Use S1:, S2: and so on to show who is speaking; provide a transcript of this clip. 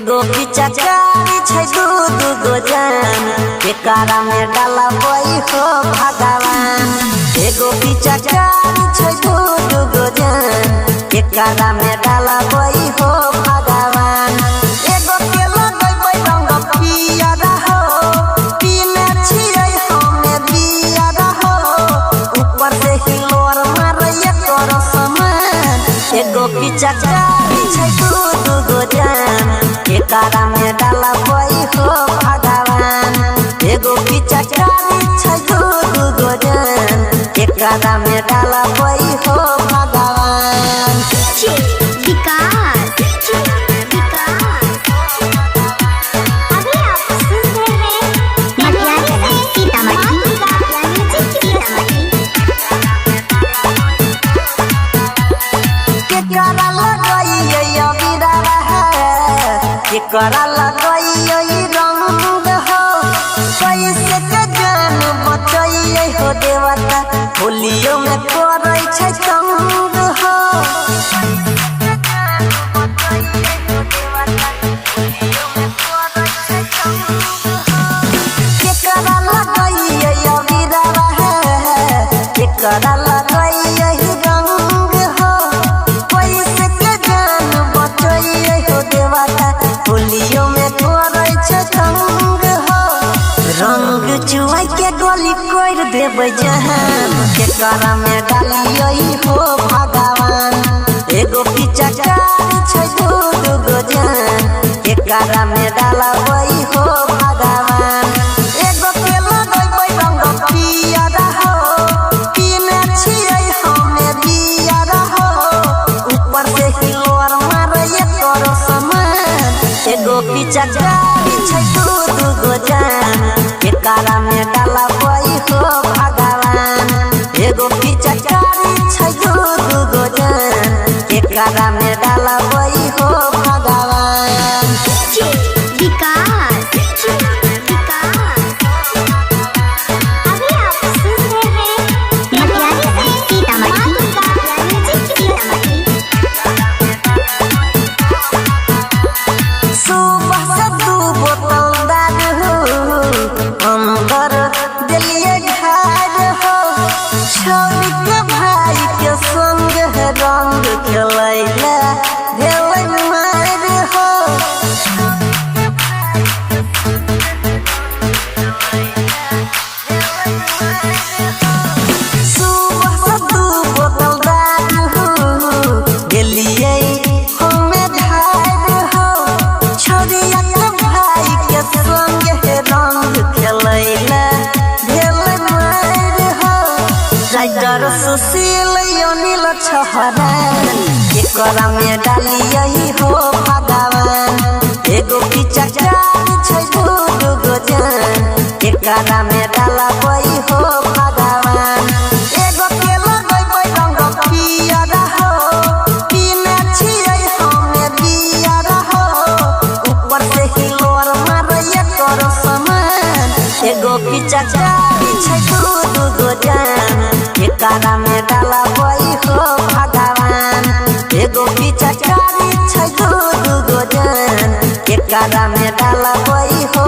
S1: एगो पिचकारी छै दू गो जान एकरा में डालबै हो भगवान। एगो पिचकारी छै दू गो जान एकरा में डालबै हो भगवान। एगो के लगबै रंग पियर हो पीने छियै हमे बियर हो ऊपर से हिलोर मारै एकर समान। एगो पिचकारी छै दू गो जान एकरा में डालबै हो भगवान। एगो पिचकारी छै दू गो जान एकरा में डालबै हो भगवान। एकरा लगैयै रंग हो कैसे के जान बचैयै हो देवता होलियो में करै छै तंग हो। एकरा लगैयै अबीरा एकरा लगैयै रंग हो कैसे के जान बचैयै हो देवता होलियो में करै छै तंग हो। रंग चुआई के गोली कोर देबै जहान एकरा में डालियै हो भगवान। एगो पिचकारी छै दू गो जान एकरा में डालबै हो भगवान। एगो के लगबै रंग पियर हो पीने छियै हमे बियर हो ऊपर से हिलोर मारै एकर समान। एगो पिचकारी छै दू गो जान एकरा में डालबै हो भगवान। एगो पिचकारी छै दू गो जान एकरा में डालबै हो भगवान। अंदर दिलिए घर हो छोड़ के भाई के संग रंग खेलैला भेलै मार हो। सुबह से दू बोतल दारू दिलिए हमे घर हो छोड़िया के भाई के संग रंग खेलैला भेलै मार हो। राइटर सुशील अनिल छहरा एकरा में डालियै हो भगवान। एगो पिचकारी छै दू गो जान एकरा में डालबै हो भगवान। एगो के लगबै रंग पियर हो पीने छियै हमे बियर हो ऊपर से हिलोर मारै एकर समान। एगो पिचकारी छै दू गो जान एकरा में डालबै हो भगवान। एगो पिचकारी छै दू गो जान एकरा में डालबै हो